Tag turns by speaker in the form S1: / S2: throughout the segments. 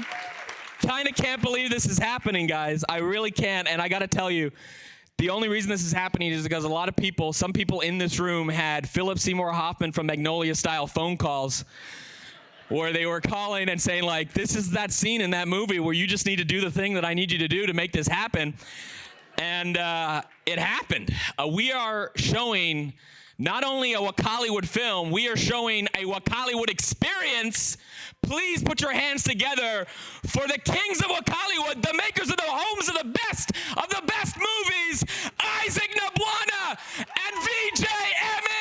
S1: I kind of can't believe this is happening, guys. I really can't, and I gotta tell you, the only reason this is happening is because a lot of people, some people in this room had Philip Seymour Hoffman from Magnolia-style phone calls where they were calling and saying, like, this is that scene in that movie where you just need to do the thing that I need you to do to make this happen. And it happened. We are showing not only a Wakaliwood film, we are showing a Wakaliwood experience. Please put your hands together for the kings of Wakaliwood, the makers of the homes of the best movies, IGG Nabwana and VJ Emmy.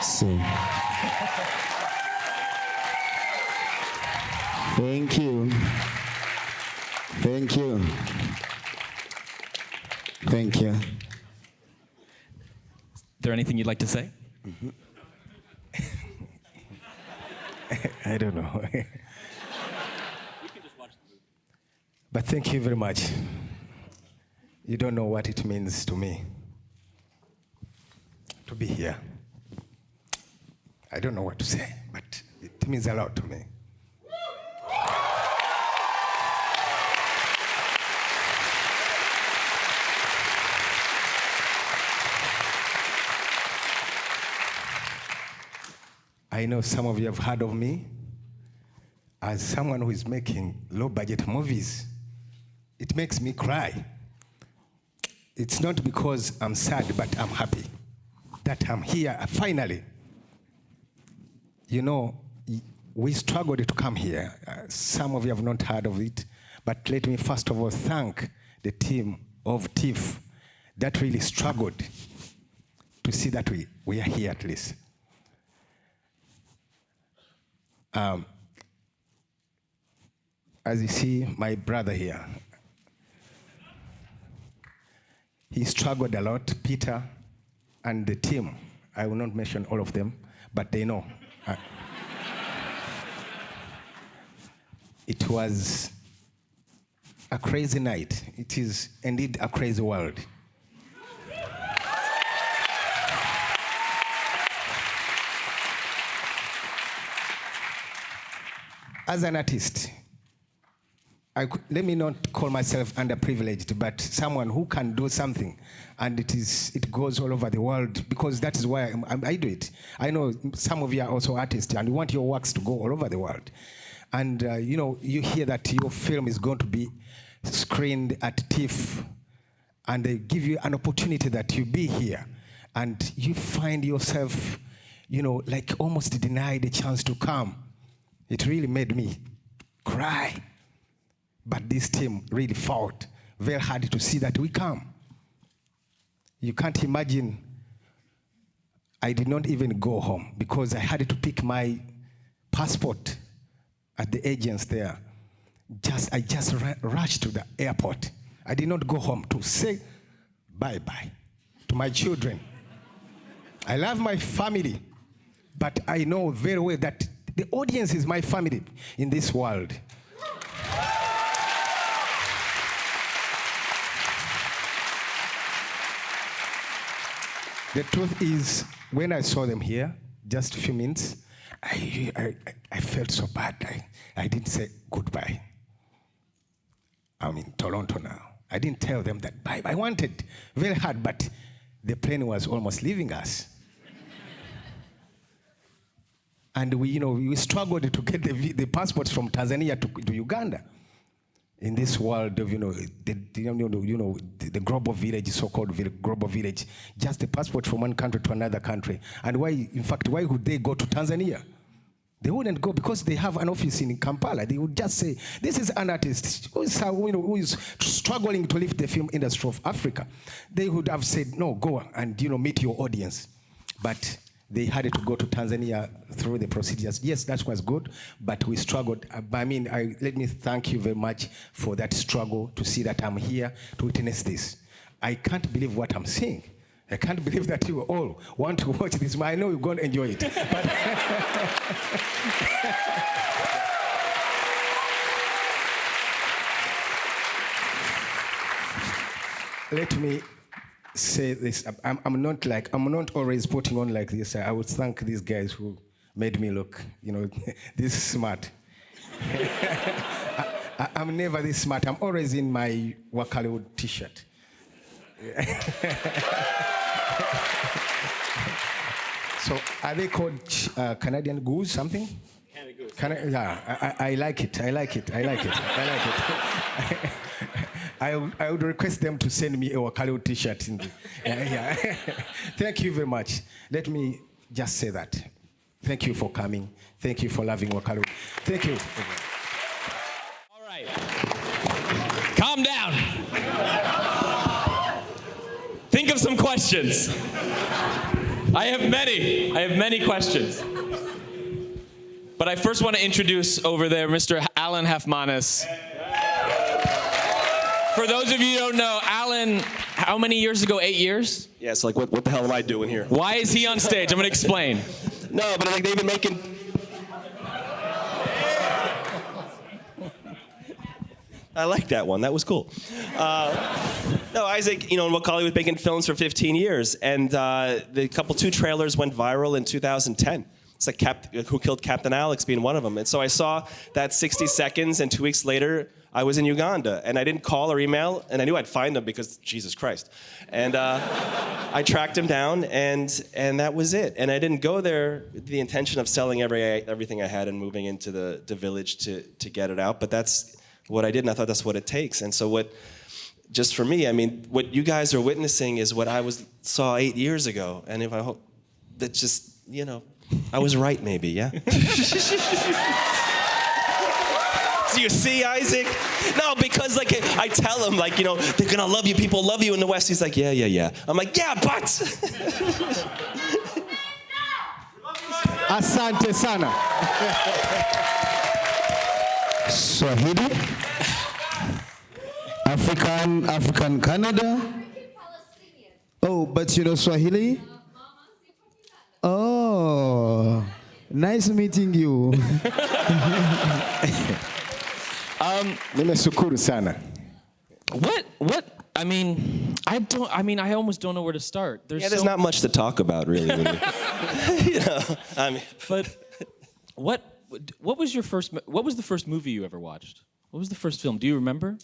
S2: So, thank you. Thank you. Thank you.
S1: Is there anything you'd like to say?
S2: Mm-hmm. I don't know. But thank you very much. You don't know what it means to me to be here. I don't know what to say, but it means a lot to me. I know some of you have heard of me as someone who is making low-budget movies. It makes me cry. It's not because I'm sad, but I'm happy that I'm here finally. You know, we struggled to come here. Some of you have not heard of it, but let me first of all thank the team of TIFF that really struggled to see that we are here at least. As you see, my brother here, he struggled a lot, Peter and the team. I will not mention all of them, but they know. It was a crazy night. It is indeed a crazy world. As an artist, let me not call myself underprivileged, but someone who can do something, and it goes all over the world, because that is why I do it. I know some of you are also artists, and you want your works to go all over the world. And you know, you hear that your film is going to be screened at TIFF, and they give you an opportunity that you be here, and you find yourself, you know, like almost denied a chance to come. It really made me cry. But this team really fought very hard to see that we come. You can't imagine, I did not even go home because I had to pick my passport at the agents there. I just rushed to the airport. I did not go home to say bye-bye to my children. I love my family, but I know very well that the audience is my family in this world. The truth is, when I saw them here, just a few minutes, I felt so bad. I didn't say goodbye. I'm in Toronto now. I didn't tell them that bye. I wanted very hard, but the plane was almost leaving us. And we struggled to get the passports from Tanzania to Uganda. In this world of the global village, so-called global village, just the passport from one country to another country. And why would they go to Tanzania? They wouldn't go because they have an office in Kampala. They would just say, this is an artist who is struggling to lift the film industry of Africa. They would have said, no, go and meet your audience. But they had to go to Tanzania through the procedures. Yes, that was good, but we struggled. Let me thank you very much for that struggle to see that I'm here to witness this. I can't believe what I'm seeing. I can't believe that you all want to watch this. I know you're going to enjoy it. But let me say this. I'm not always putting on like this. I would thank these guys who made me look, this smart. I'm never this smart. I'm always in my Wakaliwood t-shirt. So are they called Canadian goose something? Canada goose. Yeah, I like it. I would request them to send me a Wakaliwood t-shirt. Thank you very much. Let me just say that. Thank you for coming. Thank you for loving Wakaliwood. Thank you.
S1: All right. Calm down. Think of some questions. I have many questions. But I first want to introduce over there Mr. Alan Haff. For those of you who don't know, Alan, how many years ago? 8 years?
S3: Yeah, it's like, what the hell am I doing here?
S1: Why is he on stage? I'm going to explain.
S3: No, but like they've been making... I like that one. That was cool. No, Isaac, in Wakaliwood was making films for 15 years, and the two trailers went viral in 2010. It's like Who Killed Captain Alex being one of them. And so I saw that 60 seconds, and 2 weeks later, I was in Uganda, and I didn't call or email, and I knew I'd find him because Jesus Christ. And I tracked him down, and that was it. And I didn't go there with the intention of selling everything I had and moving into the village to get it out, but that's what I did, and I thought that's what it takes. And so just for me, what you guys are witnessing is what I saw 8 years ago, and if I hope that just, I was right maybe, yeah? So you see, Isaac? No, because I tell him, they're gonna love you, people love you in the West. He's like, yeah. I'm like, yeah, but.
S2: Asante sana.
S4: Swahili, African Canada. Oh, but you know Swahili? Oh, nice meeting you.
S2: Nimeshukuru sana.
S1: What? I almost don't know where to start.
S3: There's not much to talk about, really.
S1: But what was the first movie you ever watched? What was the first film? Do you remember?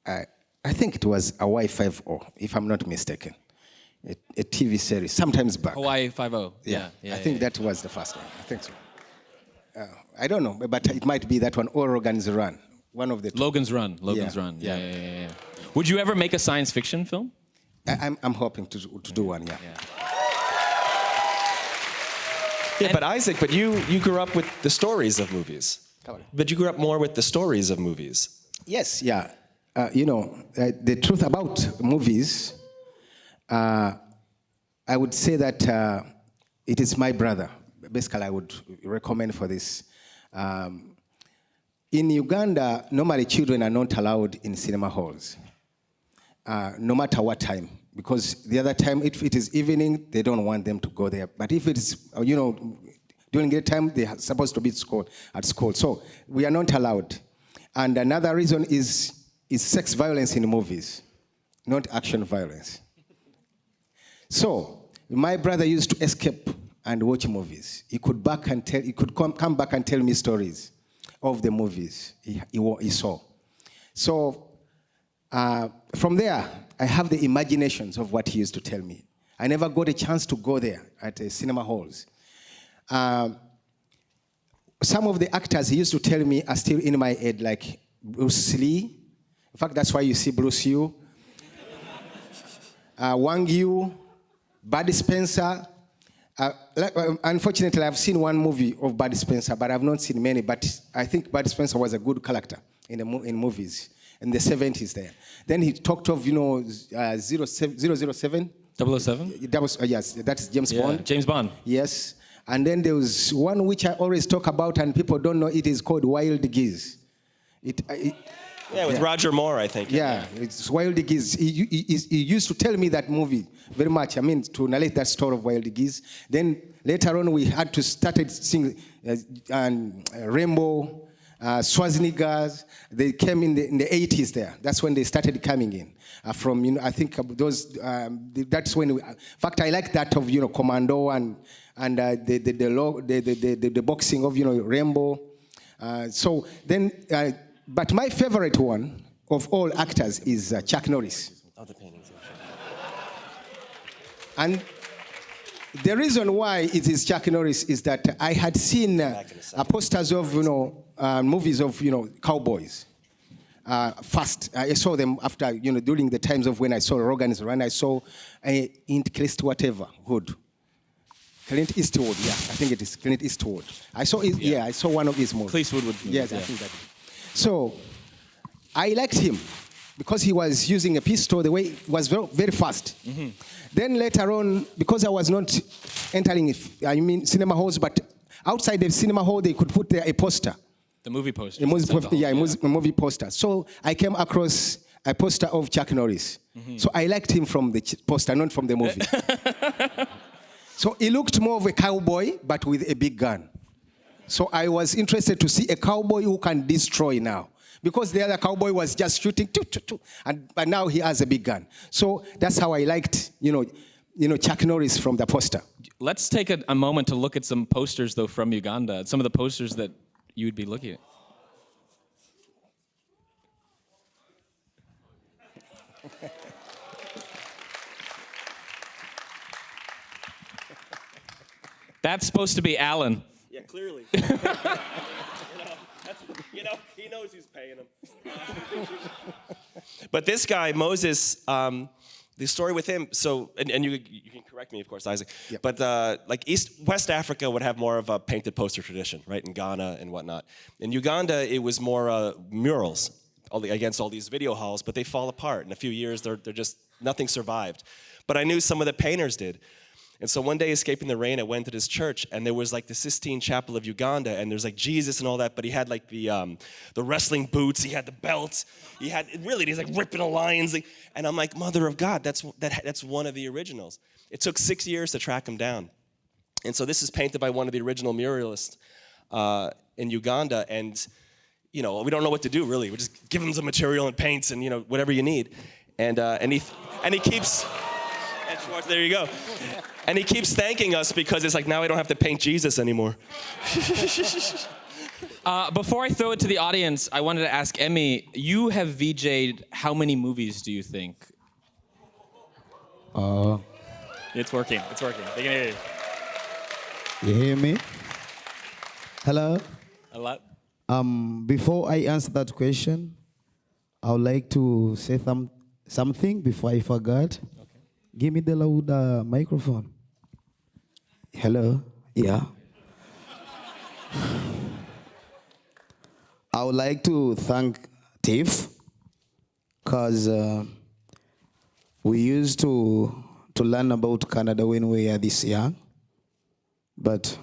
S2: I think it was Hawaii 5-0, if I'm not mistaken. A TV series, sometimes back.
S1: Hawaii 5-0. Yeah.
S2: I think that was the first one. I think so. I don't know, but it might be that one or Logan's Run. One of the two.
S1: Logan's Run. Run. Yeah. Would you ever make a science fiction film?
S2: I'm hoping to do one, yeah.
S3: Yeah, but Isaac, you grew up with the stories of movies. But you grew up more with the stories of movies.
S2: Yes, yeah. The truth about movies, I would say that it is my brother. Basically, I would recommend for this. In Uganda, normally children are not allowed in cinema halls, no matter what time. Because the other time, if it is evening, they don't want them to go there. But if it is, during the time, they are supposed to be at school. So we are not allowed. And another reason is sex violence in movies, not action violence. So my brother used to escape and watch movies. He could come back and tell me stories of the movies he saw. So from there, I have the imaginations of what he used to tell me. I never got a chance to go there at cinema halls. Some of the actors he used to tell me are still in my head, like Bruce Lee. In fact, that's why you see Bruce Yu, Wang Yu, Bud Spencer, Unfortunately, I've seen one movie of Bud Spencer, but I've not seen many. But I think Bud Spencer was a good character in movies in the 70s there. Then he talked of, 007.
S1: 007?
S2: That was, yes, that's James Bond.
S1: James Bond.
S2: Yes. And then there was one which I always talk about and people don't know it is called Wild Geese.
S3: With Roger Moore, I think.
S2: Yeah, it's Wild Geese. He used to tell me that movie very much. I mean, to narrate that story of Wild Geese. Then later on, we had to started sing Rainbow, Schwarzeneggers. They came in the 80s there. That's when they started coming in. I think those. That's when. In fact, I like that of Commando and the boxing of Rainbow. So then. But my favorite one of all actors is Chuck Norris.
S3: Other paintings.
S2: And the reason why it is Chuck Norris is that I had seen posters of movies of cowboys. First, I saw them after during the times of when I saw Rogan's Run. I saw Clint Eastwood. Yeah, I think it is Clint Eastwood. I saw it. Yeah, I saw one of his movies.
S1: Clint Eastwood.
S2: Yes, I think that. So I liked him because he was using a pistol the way it was very, very fast. Mm-hmm. Then later on, because I was not entering, cinema halls, but outside the cinema hall, they could put there a poster.
S1: The movie poster.
S2: A movie poster. So I came across a poster of Chuck Norris. Mm-hmm. So I liked him from the poster, not from the movie. So he looked more of a cowboy, but with a big gun. So I was interested to see a cowboy who can destroy now. Because the other cowboy was just shooting, but now he has a big gun. So that's how I liked, Chuck Norris from the poster.
S1: Let's take a moment to look at some posters, though, from Uganda. Some of the posters that you would be looking at. That's supposed to be Alan.
S3: Yeah, clearly. He knows who's paying him. But this guy, Moses, the story with him, so, and you can correct me, of course, Isaac, yep. But West Africa would have more of a painted poster tradition, right, in Ghana and whatnot. In Uganda, it was more murals against all these video halls, but they fall apart. In a few years, they're just, nothing survived. But I knew some of the painters did. And so one day, escaping the rain, I went to this church, and there was like the Sistine Chapel of Uganda, and there's like Jesus and all that, but he had like the wrestling boots, he had the belts, he's like ripping the lions, and I'm like, Mother of God, that's one of the originals. It took 6 years to track him down. And so this is painted by one of the original muralists in Uganda, and we don't know what to do really. We just give him some material and paints and whatever you need, and he keeps. There you go. And he keeps thanking us because it's like, now I don't have to paint Jesus anymore.
S1: Before I throw it to the audience, I wanted to ask Emmy, you have VJ'd how many movies do you think? It's working. They can hear you.
S4: You hear me? Hello?
S1: A lot.
S4: Before I answer that question, I would like to say something before I forget. Give me the loud microphone. Hello? Yeah. I would like to thank TIFF because we used to learn about Canada when we were this young. But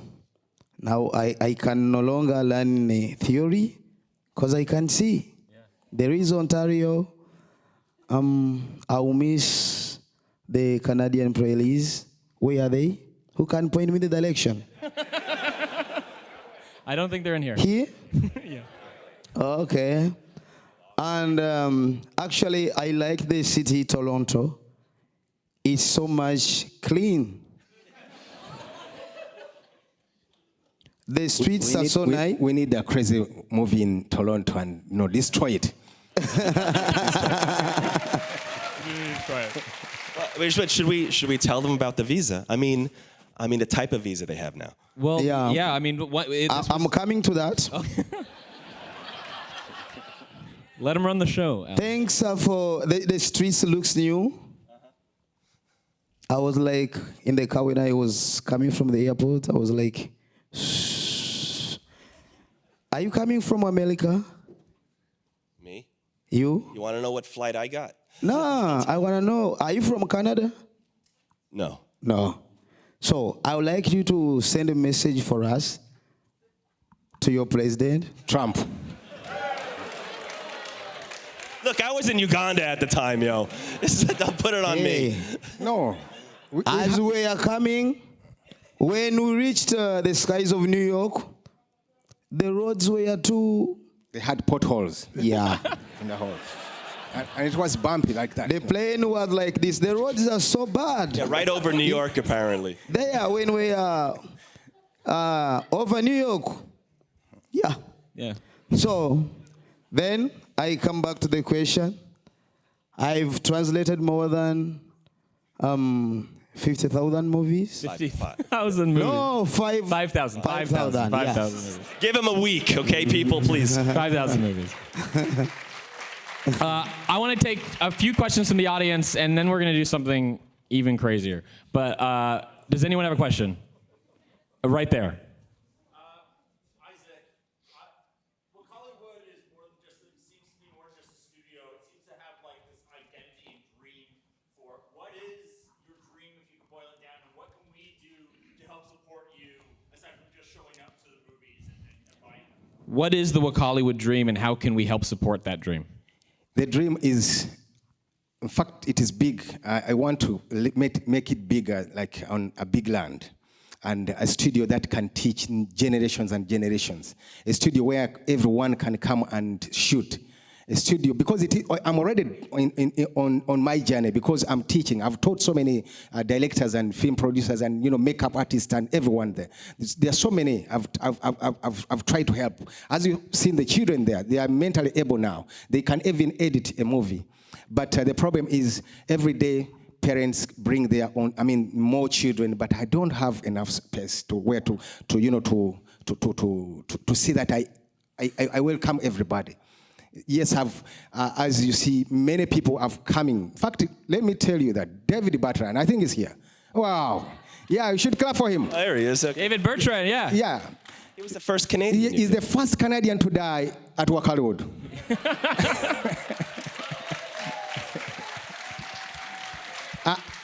S4: now I can no longer learn theory because I can see. Yeah. There is Ontario. I'll miss the Canadian prailies. Where are they? Who can point me the direction?
S1: I don't think they're in here.
S4: Here?
S1: Yeah.
S4: Okay. And actually, I like the city, Toronto. It's so much clean. The streets are so nice.
S2: We need a crazy movie in Toronto and destroy it.
S3: Should we tell them about the visa? I mean the type of visa they have now.
S1: Well, yeah. I mean,
S4: I'm coming to that.
S1: Okay. Let him run the show. Alan.
S4: Thanks for the streets looks new. I was like, in the car when I was coming from the airport, I was like, shh. Are you coming from America?
S3: Me?
S4: You?
S3: You want to know what flight I got?
S4: No, I want to know, are you from Canada?
S3: No.
S4: No. So I would like you to send a message for us to your president.
S2: Trump.
S3: Look, I was in Uganda at the time, yo. Don't put it on me.
S2: No.
S4: As we are coming, when we reached the skies of New York, the roads were too...
S2: They had potholes
S4: Yeah.
S2: in the holes. And it was bumpy like that.
S4: The plane was like this. The roads are so bad.
S3: Yeah, right over New York, apparently.
S4: There, when we are over New York. Yeah.
S1: Yeah.
S4: So, then I come back to the question. I've translated more than 50,000 movies.
S1: 50,000 movies.
S4: No,
S1: 5,000.
S4: 5,000.
S1: 5,000 movies.
S3: Give him a week, okay, people, please.
S1: 5,000 movies. I want to take a few questions from the audience, and then we're going to do something even crazier. But does anyone have a question? Right there.
S5: Isaac, Wakaliwood is more than just, it seems to be more than just a studio. It seems to have like this identity and dream for what is your dream if you can boil it down, and what can we do to help support you aside from just showing up to the movies and buying them?
S1: What is the Wakaliwood dream, and how can we help support that dream?
S2: The dream is, in fact, it is big. I want to make it bigger, like on a big land. And a studio that can teach generations and generations. A studio where everyone can come and shoot. A studio, because I'm already on my journey, because I'm teaching. I've taught so many directors and film producers and makeup artists and everyone there. There are so many I've tried to help. As you've seen the children there, they are mentally able now. They can even edit a movie. But the problem is every day parents bring their own, more children, but I don't have enough space to where to see that I welcome everybody. Yes, as you see, many people have coming. In fact, let me tell you that David Bertrand, I think, is here. Wow. Yeah, you should clap for him.
S3: Oh, there he is. Okay.
S1: David Bertrand, yeah.
S2: Yeah.
S3: He was the first Canadian.
S2: He's the first Canadian to die at Wakaliwood.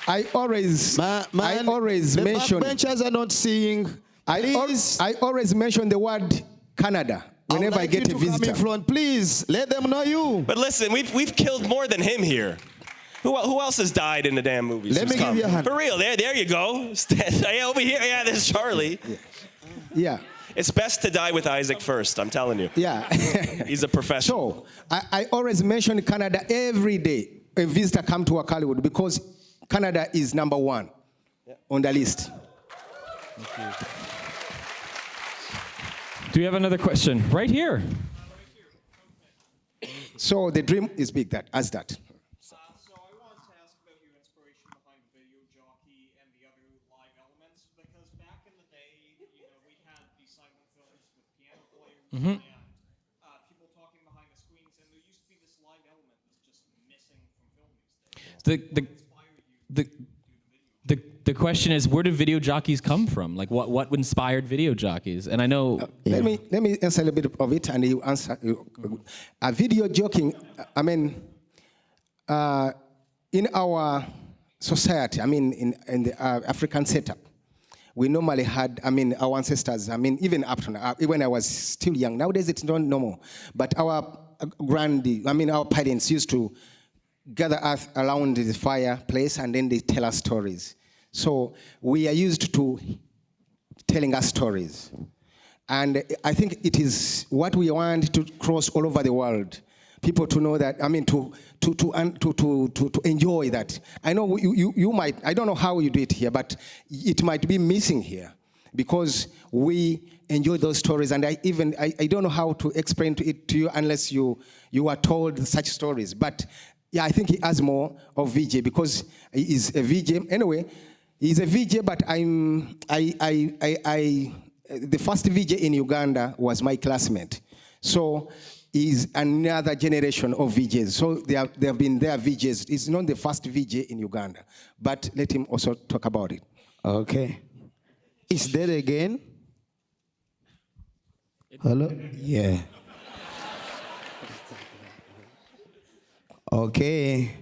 S2: I always mention.
S4: The backbenchers are not seeing.
S2: I always mention the word Canada whenever I get a visitor.
S4: Please let them know you.
S3: But listen, we've killed more than him here. Who else has died in the damn movies?
S4: Let me give you a hand.
S3: For real, there you go. Yeah, over here, yeah, there's Charlie.
S2: Yeah.
S3: It's best to die with Isaac first, I'm telling you.
S2: Yeah.
S3: He's a professional.
S2: So, I always mention Canada every day. A visitor come to Wakaliwood because Canada is number one on the list.
S1: Thank you. Do we have another question? Right here.
S2: So the dream is big, as that.
S5: So I wanted to ask about your inspiration behind the video jockey and the other live elements, because back in the day, we had these silent films with piano players and people talking behind the screens, and there used to be this live element that's just missing from film these days.
S1: The question is, where do video jockeys come from? Like, what inspired video jockeys? And I know.
S2: Let me answer a little bit of it, and you answer. Video jockeying. In our society, in the African setup, we normally had. Our ancestors. Even up to now, when I was still young. Nowadays, it's not normal. But our our parents used to gather us around the fireplace, and then they tell us stories. So we are used to telling us stories. And I think it is what we want to cross all over the world. People to know that, to enjoy that. I know you might, I don't know how you do it here, but it might be missing here because we enjoy those stories. And I don't know how to explain it to you unless you are told such stories. But yeah, I think he has more of VJ because he is a VJ. Anyway, he's a VJ, but the first VJ in Uganda was my classmate. So is another generation of VJs. So they have been their VJs. It's not the first VJ in Uganda, but let him also talk about it.
S4: Okay. Is that again? Hello? Yeah. Okay.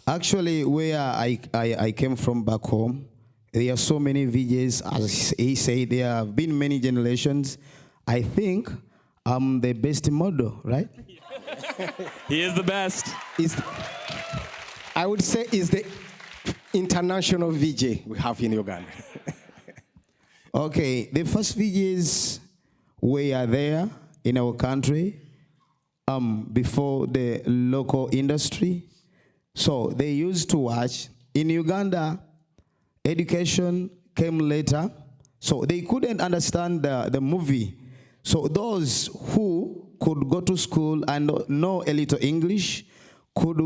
S4: Actually, where I came from back home, there are so many VJs. As he said, there have been many generations. I think I'm the best model, right?
S1: He is the best.
S2: I would say is the international VJ we have in Uganda.
S4: Okay, the first VJs were there in our country before the local industry. So they used to watch. In Uganda, education came later, so they couldn't understand the movie. So those who could go to school and know a little English could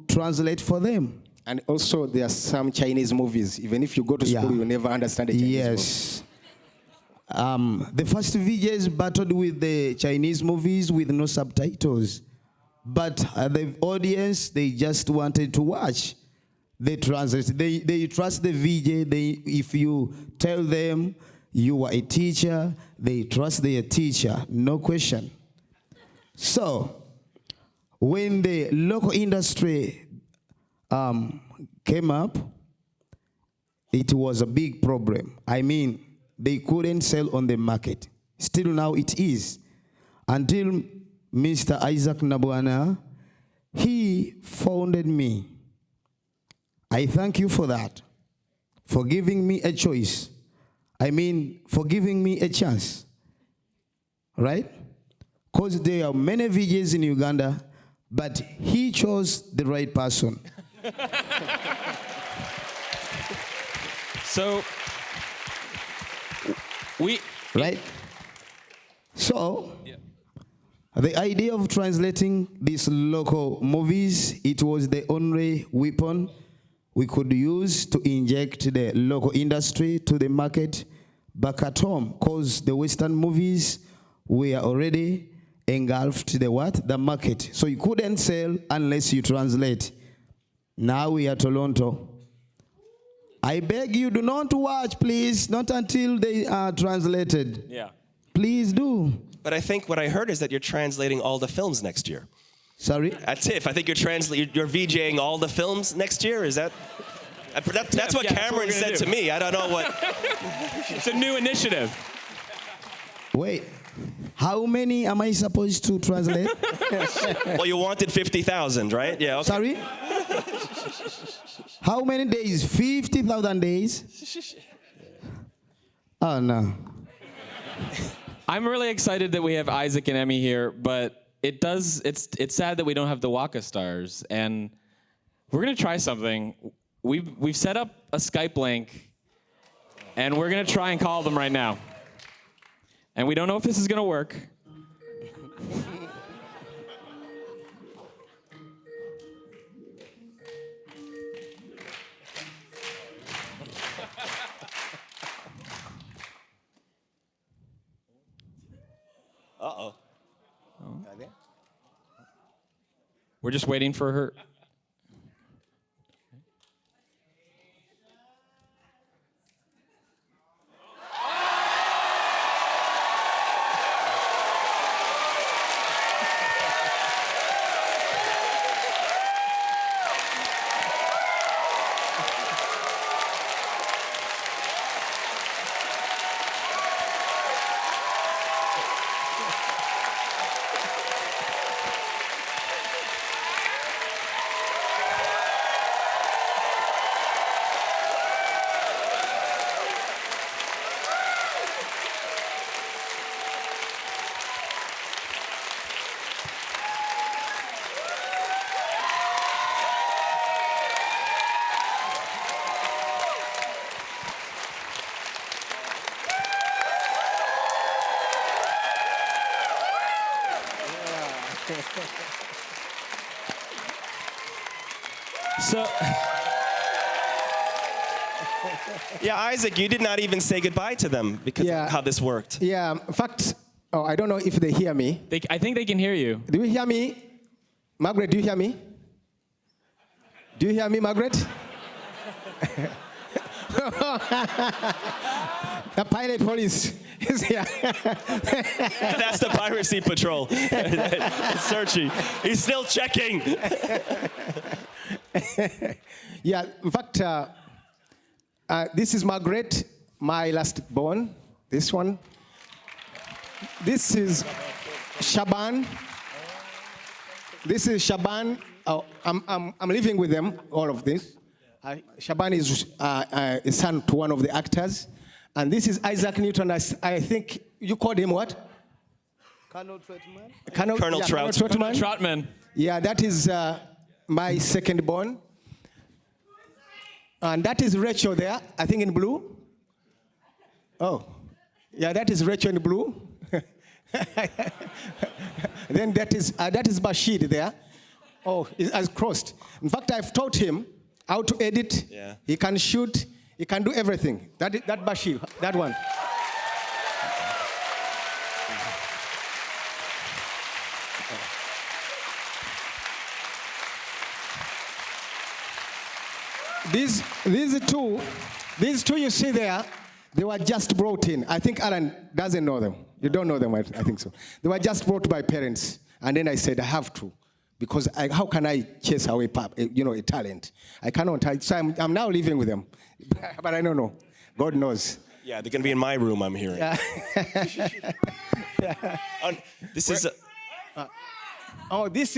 S4: translate for them.
S2: And also there are some Chinese movies. Even if you go to school, you never understand the Chinese
S4: Yes. The first VJs battled with the Chinese movies with no subtitles. But the audience, they just wanted to watch. They translate. They trust the VJ. If you tell them you are a teacher, they trust their teacher, no question. So when the local industry came up, it was a big problem. I mean, they couldn't sell on the market. Still now it is. Until Mr. Isaac Nabwana, he founded me. I thank you for that, for giving me a choice. I mean, for giving me a chance, right? Because there are many VJs in Uganda, but he chose the right person.
S1: So,
S4: Right? So, the idea of translating these local movies, it was the only weapon we could use to inject the local industry to the market back at home, because the Western movies were already engulfed the market. So you couldn't sell unless you translate. Now we are Toronto. I beg you, do not watch, please, not until they are translated.
S1: yeah.
S4: Please do.
S3: But I think what I heard is that you're translating all the films next year.
S4: Sorry?
S3: At TIFF, I think you're VJing all the films next year. Is that? That's what Cameron said to me. I don't know what.
S1: It's a new initiative.
S4: Wait, how many am I supposed to translate?
S3: Well, you wanted 50,000, right? Yeah. Okay.
S4: Sorry? How many days? 50,000 days? Oh, no.
S1: I'm really excited that we have Isaac and Emmy here, but it's sad that we don't have the WAKA stars, and we're gonna try something. We've set up a Skype link, and we're gonna try and call them right now. And we don't know if this is gonna work.
S3: Uh-oh.
S1: We're just waiting for her. So,
S3: Yeah, Isaac, you did not even say goodbye to them because of how this worked.
S2: Yeah, in fact, Oh, I don't know if they hear me.
S1: I think they can hear you.
S2: Do you hear me? Margaret, do you hear me? Do you hear me, Margaret? The pilot police is here.
S3: That's the piracy patrol. Searching. He's still checking.
S2: Yeah, in fact, this is Margaret, my last born. This one. This is Shaban. This is Shaban. Oh, I'm living with them, all of this. Shaban is a son to one of the actors. And this is Isaac Newton. I think you called him what?
S4: Colonel Trotman?
S3: Colonel
S2: Colonel
S3: Troutman.
S1: Troutman.
S2: Yeah, that is my second born. And that is Rachel there, I think in blue. Oh, yeah, that is Rachel in blue. Then that is Bashir there. Oh, it has crossed. In fact, I've taught him how to edit.
S3: Yeah.
S2: He can shoot. He can do everything. That Bashir, that one. These two you see there, they were just brought in. I think Alan doesn't know them. You don't know them, I think so. They were just brought by parents. And then I said, I have to. Because how can I chase away a talent? I cannot. So I'm now living with them. But I don't know. God knows.
S3: Yeah, they're going to be in my room, I'm hearing.
S2: Yeah.
S3: This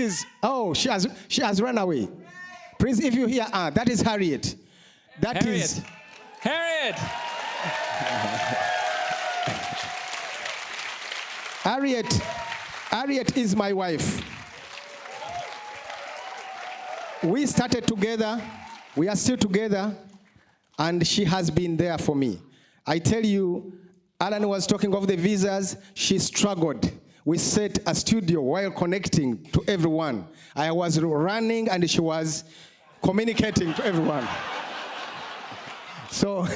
S3: is...
S2: she has run away. Please, if you hear, that is Harriet.
S1: Harriet!
S2: Harriet is my wife. We started together. We are still together. And she has been there for me. I tell you, Alan was talking of the visas. She struggled. We set a studio while connecting to everyone. I was running and she was communicating to everyone. So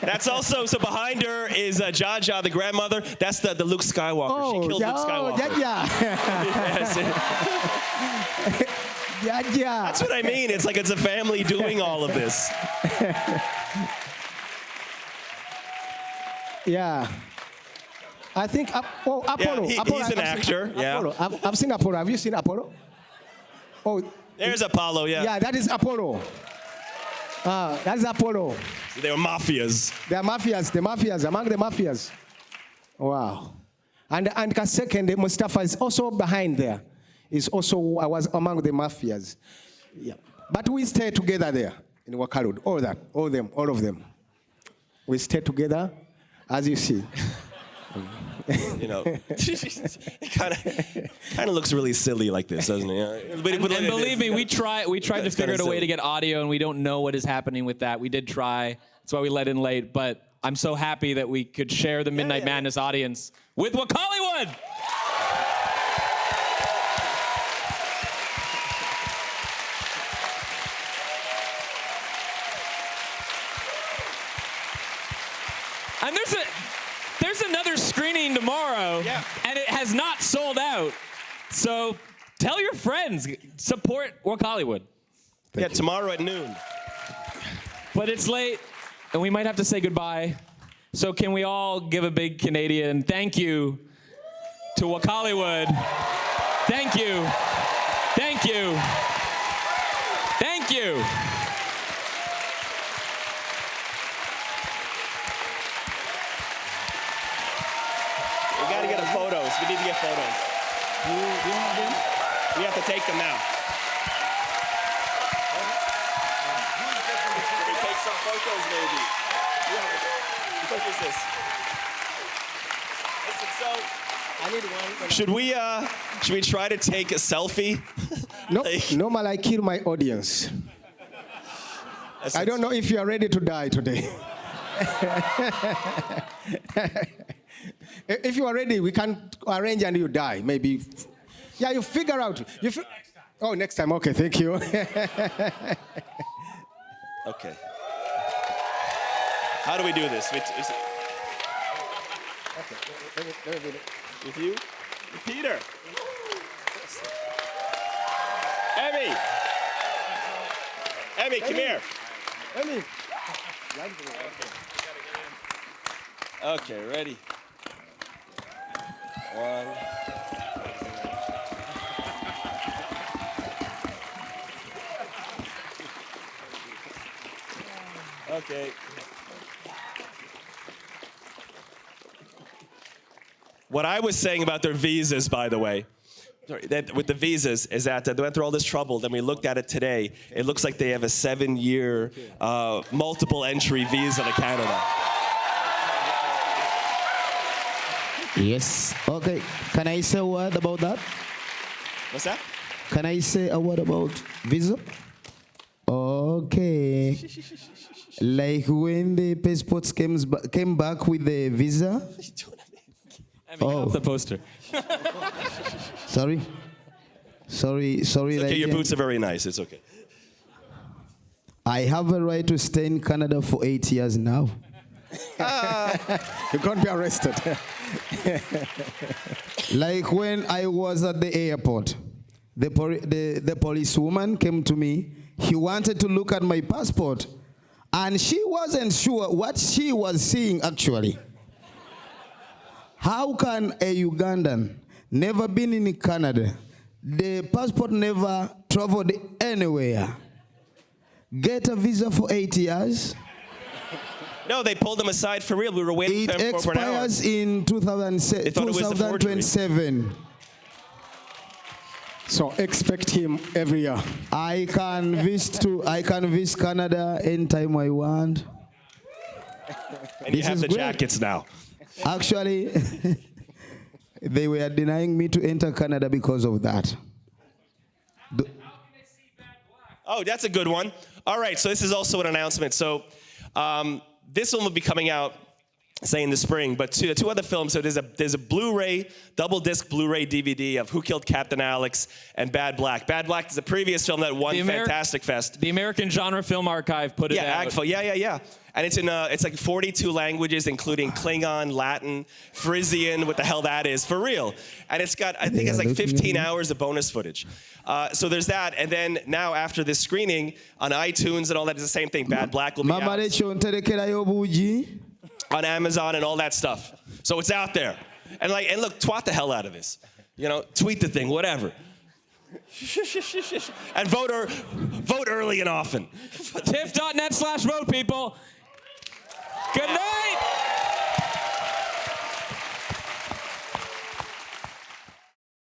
S3: that's also, so behind her is Jaja, the grandmother. That's the Luke Skywalker. She killed Luke Skywalker.
S2: Yeah.
S3: That's what I mean. It's like it's a family doing all of this.
S2: Yeah. I think, Apollo.
S3: Yeah, he's an actor.
S2: Apollo. I've seen Apollo. Have you seen Apollo? Oh,
S3: there's Apollo, yeah.
S2: Yeah, that is Apollo. That's Apollo.
S3: They were mafias.
S2: They are mafias. The mafias, among the mafias. Wow. And second, Mustafa is also behind there. I was among the mafias. Yeah. But we stay together there in Wakaliwood. All of them. We stay together, as you see.
S3: You know, it kind of looks really silly like this, doesn't it?
S1: And believe me, we tried to figure out a way to get audio, and we don't know what is happening with that. We did try. That's why we let in late. But I'm so happy that we could share the Midnight Madness audience with Wakaliwood. And there's another screening tomorrow, and it has not sold out. So tell your friends, support Wakaliwood.
S3: Yeah, tomorrow at noon.
S1: But it's late, and we might have to say goodbye. So can we all give a big Canadian thank you to Wakaliwood? Thank you. Thank you. Thank you.
S3: We got to get photos. We need to get photos.
S2: Do you have them?
S3: We have to take them now. Can we take some photos, maybe? What is this? Listen, so
S2: I need one.
S3: should we try to take a selfie?
S2: No, normal, I kill my audience. I don't know if you are ready to die today. If you are ready, we can arrange and you die, maybe. Yeah, you figure out. Oh, next time. Okay, thank you.
S3: Okay. How do we do this?
S2: Okay, let me
S3: With you? Peter. Emmy. Emmy, come here. Emmy. Okay, ready. One. Okay. What I was saying about their visas, by the way, that with the visas, is that they went through all this trouble. Then we looked at it today. It looks like they have a 7-year multiple entry visa to Canada.
S4: Yes. Okay. Can I say a word about that?
S3: What's that?
S4: Can I say a word about visa? Okay. Like when the passports came back with the visa.
S1: Off the poster.
S4: Sorry.
S3: It's okay, your boots are very nice. It's okay.
S4: I have a right to stay in Canada for 8 years now.
S2: You're going to be arrested.
S4: Like when I was at the airport, the policewoman came to me. He wanted to look at my passport, and she wasn't sure what she was seeing actually. How can a Ugandan, never been in Canada, the passport never traveled anywhere, get a visa for 8 years?
S3: No, they pulled them aside for real. We were waiting
S4: It
S3: for an hour.
S4: expires in
S3: They thought it was a forgery.
S4: 2027.
S2: So expect him every year.
S4: I can visit Canada anytime I want.
S3: And you
S4: This
S3: have
S4: is
S3: the
S4: great.
S3: jackets now.
S4: Actually, they were denying me to enter Canada because of that.
S3: Oh, that's a good one. All right, so this is also an announcement. So this one will be coming out, say, in the spring, but two other films. So there's a Blu-ray, double disc Blu-ray DVD of Who Killed Captain Alex and Bad Black. Bad Black is a previous film that won Fantastic Fest.
S1: The American Genre Film Archive put it out.
S3: AGFA, yeah. And it's like 42 languages, including Klingon, Latin, Frisian, what the hell that is, for real. And it's got, I think it's like 15 hours of bonus footage. So there's that, and then now after this screening, on iTunes and all that, it's the same thing. Bad Black will be out on Amazon and all that stuff. So it's out there. And look, twat the hell out of this. You know, tweet the thing, whatever. And vote early and often.
S1: TIFF.net/vote, people. Good night.